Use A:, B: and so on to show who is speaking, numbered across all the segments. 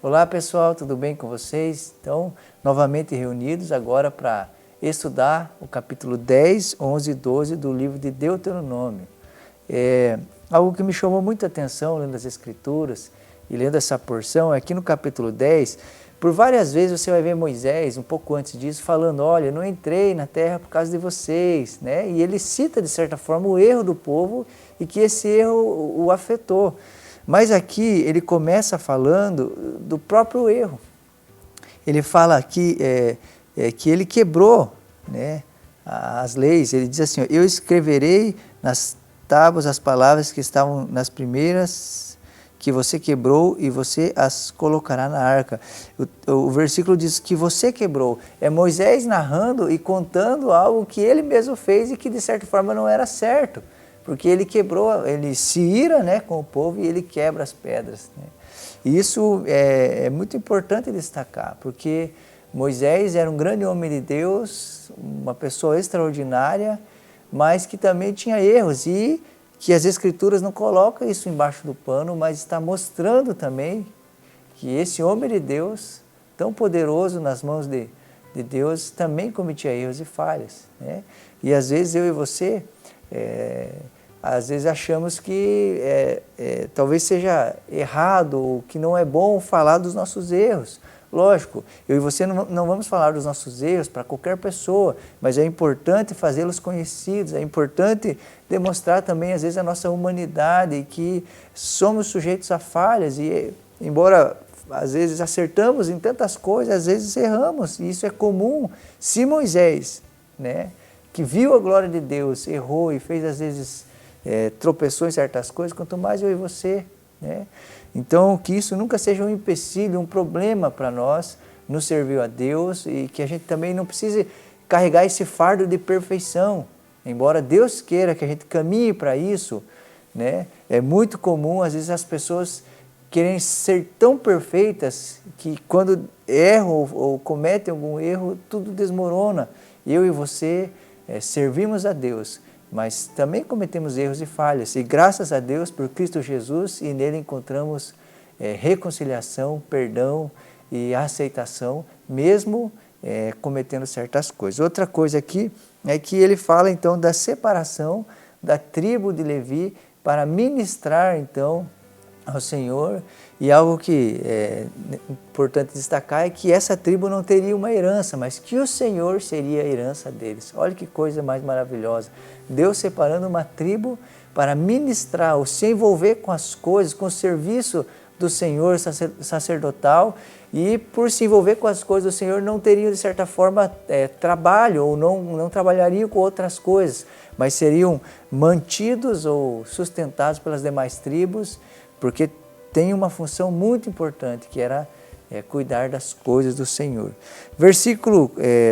A: Olá pessoal, tudo bem com vocês? Então, novamente reunidos agora para estudar o capítulo 10, 11 e 12 do livro de Deuteronômio. Algo que me chamou muita atenção lendo as Escrituras e lendo essa porção é que no capítulo 10, por várias vezes você vai ver Moisés, um pouco antes disso, falando, olha, não entrei na terra por causa de vocês, né? E ele cita de certa forma o erro do povo e que esse erro o afetou. Mas aqui ele começa falando do próprio erro. Ele fala aqui que ele quebrou, né, as leis. Ele diz assim, eu escreverei nas tábuas as palavras que estavam nas primeiras que você quebrou e você as colocará na arca. O versículo diz que você quebrou. É Moisés narrando e contando algo que ele mesmo fez e que de certa forma não era certo. Porque ele quebrou, ele se ira, né, com o povo e ele quebra as pedras, né? E isso é muito importante destacar, porque Moisés era um grande homem de Deus, uma pessoa extraordinária, mas que também tinha erros e que as Escrituras não colocam isso embaixo do pano, mas está mostrando também que esse homem de Deus, tão poderoso nas mãos de Deus, também cometia erros e falhas, né? E às vezes eu e você... às vezes achamos que talvez seja errado ou que não é bom falar dos nossos erros. Lógico, eu e você não vamos falar dos nossos erros para qualquer pessoa, mas é importante fazê-los conhecidos, é importante demonstrar também às vezes a nossa humanidade, que somos sujeitos a falhas e embora às vezes acertamos em tantas coisas, às vezes erramos e isso é comum. Se Moisés, né, que viu a glória de Deus, errou e fez às vezes tropeçou em certas coisas, quanto mais eu e você, né? Então, que isso nunca seja um empecilho, um problema para nós no servir a Deus e que a gente também não precise carregar esse fardo de perfeição. Embora Deus queira que a gente caminhe para isso, né? É muito comum, às vezes, as pessoas querem ser tão perfeitas que quando erram ou cometem algum erro, tudo desmorona. Eu e você servimos a Deus, mas também cometemos erros e falhas, e graças a Deus por Cristo Jesus, e nele encontramos reconciliação, perdão e aceitação, mesmo cometendo certas coisas. Outra coisa aqui é que ele fala então da separação da tribo de Levi para ministrar então ao Senhor, e algo que é importante destacar é que essa tribo não teria uma herança, mas que o Senhor seria a herança deles. Olha que coisa mais maravilhosa. Deus separando uma tribo para ministrar, ou se envolver com as coisas, com o serviço do Senhor sacerdotal, e por se envolver com as coisas do Senhor não teriam de certa forma trabalho, ou não trabalhariam com outras coisas, mas seriam mantidos ou sustentados pelas demais tribos, porque tem uma função muito importante, que era cuidar das coisas do Senhor. Versículo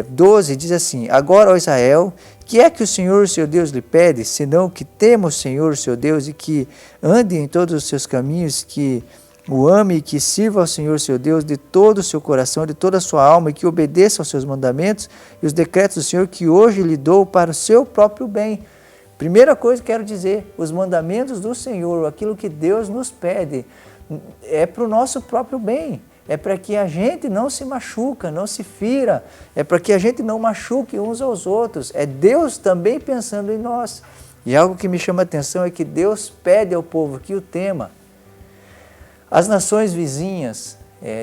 A: 12 diz assim, agora, ó Israel, que é que o Senhor, seu Deus, lhe pede, senão que tema o Senhor, seu Deus, e que ande em todos os seus caminhos, que o ame e que sirva ao Senhor, seu Deus, de todo o seu coração, de toda a sua alma, e que obedeça aos seus mandamentos e os decretos do Senhor, que hoje lhe dou para o seu próprio bem. Primeira coisa que quero dizer, os mandamentos do Senhor, aquilo que Deus nos pede, é para o nosso próprio bem, é para que a gente não se machuca, não se fira, é para que a gente não machuque uns aos outros, é Deus também pensando em nós. E algo que me chama a atenção é que Deus pede ao povo que o tema. As nações vizinhas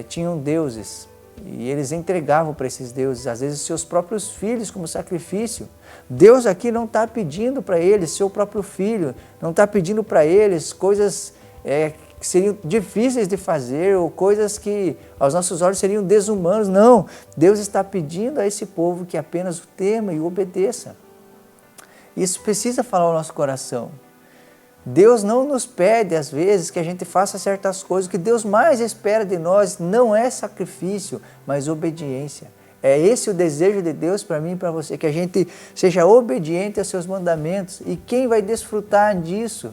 A: tinham deuses e eles entregavam para esses deuses, às vezes, seus próprios filhos como sacrifício. Deus aqui não está pedindo para eles seu próprio filho, não está pedindo para eles coisas que seriam difíceis de fazer ou coisas que aos nossos olhos seriam desumanos. Não, Deus está pedindo a esse povo que apenas o tema e o obedeça. Isso precisa falar ao nosso coração. Deus não nos pede, às vezes, que a gente faça certas coisas. O que Deus mais espera de nós não é sacrifício, mas obediência. É esse o desejo de Deus para mim e para você, que a gente seja obediente aos seus mandamentos. E quem vai desfrutar disso?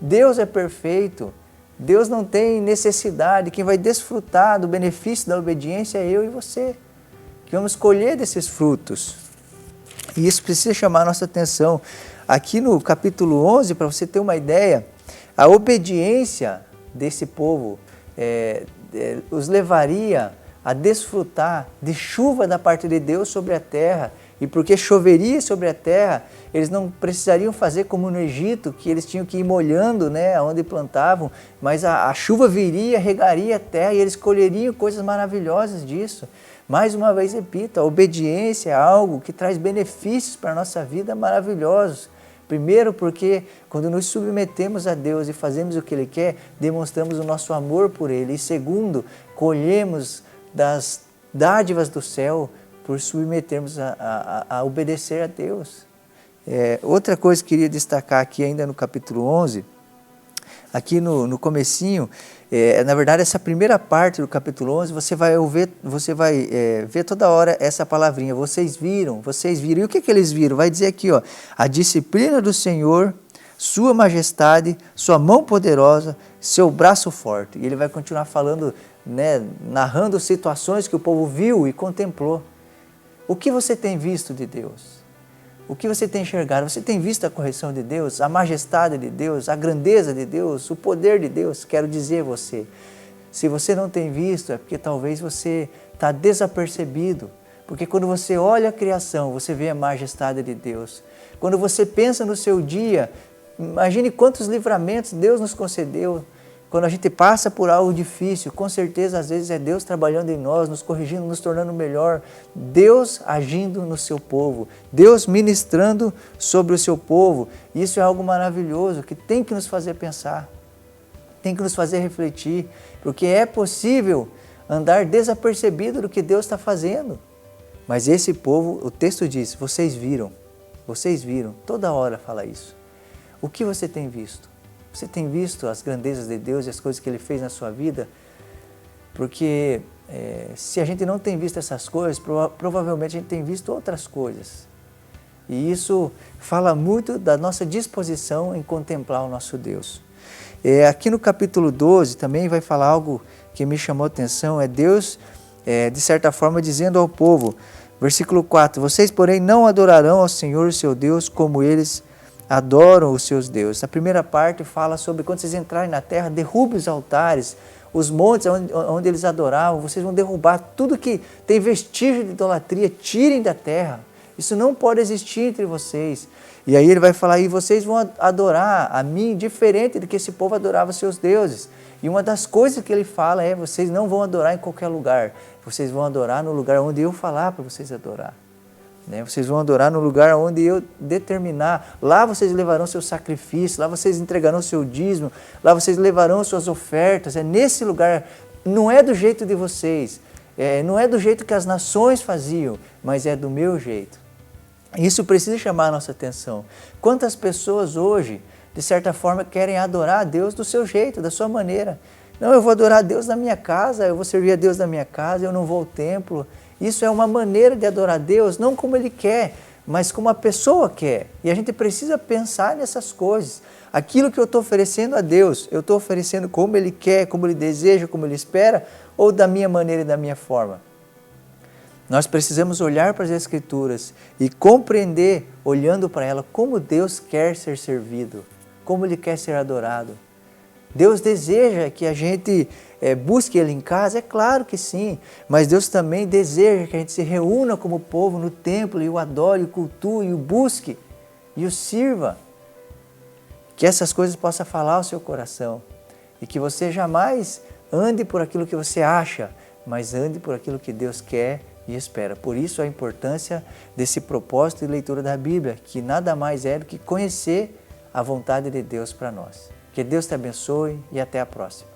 A: Deus é perfeito. Deus não tem necessidade. Quem vai desfrutar do benefício da obediência é eu e você, que vamos colher desses frutos. E isso precisa chamar a nossa atenção. Aqui no capítulo 11, para você ter uma ideia, a obediência desse povo os levaria a desfrutar de chuva da parte de Deus sobre a terra. E porque choveria sobre a terra, eles não precisariam fazer como no Egito, que eles tinham que ir molhando, né, onde plantavam, mas a chuva viria, regaria a terra e eles colheriam coisas maravilhosas disso. Mais uma vez repito, a obediência é algo que traz benefícios para a nossa vida maravilhosos. Primeiro porque quando nos submetemos a Deus e fazemos o que Ele quer, demonstramos o nosso amor por Ele. E segundo, colhemos das dádivas do céu por submetermos a obedecer a Deus. Outra coisa que eu queria destacar aqui ainda no capítulo 11, aqui no comecinho, na verdade essa primeira parte do capítulo 11, você vai ver toda hora essa palavrinha, vocês viram. E o que eles viram? Vai dizer aqui, ó, a disciplina do Senhor, sua majestade, sua mão poderosa, seu braço forte. E ele vai continuar falando, né, narrando situações que o povo viu e contemplou. O que você tem visto de Deus? O que você tem enxergado? Você tem visto a correção de Deus, a majestade de Deus, a grandeza de Deus, o poder de Deus? Quero dizer você, se você não tem visto, é porque talvez você está desapercebido. Porque quando você olha a criação, você vê a majestade de Deus. Quando você pensa no seu dia, imagine quantos livramentos Deus nos concedeu. Quando a gente passa por algo difícil, com certeza às vezes é Deus trabalhando em nós, nos corrigindo, nos tornando melhor. Deus agindo no seu povo, Deus ministrando sobre o seu povo. Isso é algo maravilhoso que tem que nos fazer pensar, tem que nos fazer refletir, porque é possível andar desapercebido do que Deus está fazendo. Mas esse povo, o texto diz, vocês viram, toda hora fala isso. O que você tem visto? Você tem visto as grandezas de Deus e as coisas que Ele fez na sua vida? Porque se a gente não tem visto essas coisas, provavelmente a gente tem visto outras coisas. E isso fala muito da nossa disposição em contemplar o nosso Deus. Aqui no capítulo 12 também vai falar algo que me chamou a atenção, Deus, de certa forma, dizendo ao povo, versículo 4, vocês, porém, não adorarão ao Senhor, seu Deus, como eles adoram os seus deuses. A primeira parte fala sobre quando vocês entrarem na terra, derrube os altares, os montes onde eles adoravam, vocês vão derrubar tudo que tem vestígio de idolatria, tirem da terra. Isso não pode existir entre vocês. E aí ele vai falar, e vocês vão adorar a mim diferente do que esse povo adorava seus deuses. E uma das coisas que ele fala vocês não vão adorar em qualquer lugar, vocês vão adorar no lugar onde eu falar para vocês adorar. Vocês vão adorar no lugar onde eu determinar. Lá vocês levarão seu sacrifício, lá vocês entregarão seu dízimo, lá vocês levarão suas ofertas. É nesse lugar, não é do jeito de vocês, não é do jeito que as nações faziam, mas é do meu jeito. Isso precisa chamar a nossa atenção. Quantas pessoas hoje, de certa forma, querem adorar a Deus do seu jeito, da sua maneira. Não, eu vou adorar a Deus na minha casa, eu vou servir a Deus na minha casa, eu não vou ao templo. Isso é uma maneira de adorar a Deus, não como Ele quer, mas como a pessoa quer. E a gente precisa pensar nessas coisas. Aquilo que eu estou oferecendo a Deus, eu estou oferecendo como Ele quer, como Ele deseja, como Ele espera, ou da minha maneira e da minha forma? Nós precisamos olhar para as Escrituras e compreender, olhando para ela, como Deus quer ser servido, como Ele quer ser adorado. Deus deseja que a gente busque Ele em casa? É claro que sim, mas Deus também deseja que a gente se reúna como povo no templo e o adore, o cultue, e o busque e o sirva. Que essas coisas possam falar ao seu coração e que você jamais ande por aquilo que você acha, mas ande por aquilo que Deus quer e espera. Por isso a importância desse propósito de leitura da Bíblia, que nada mais é do que conhecer a vontade de Deus para nós. Que Deus te abençoe e até a próxima.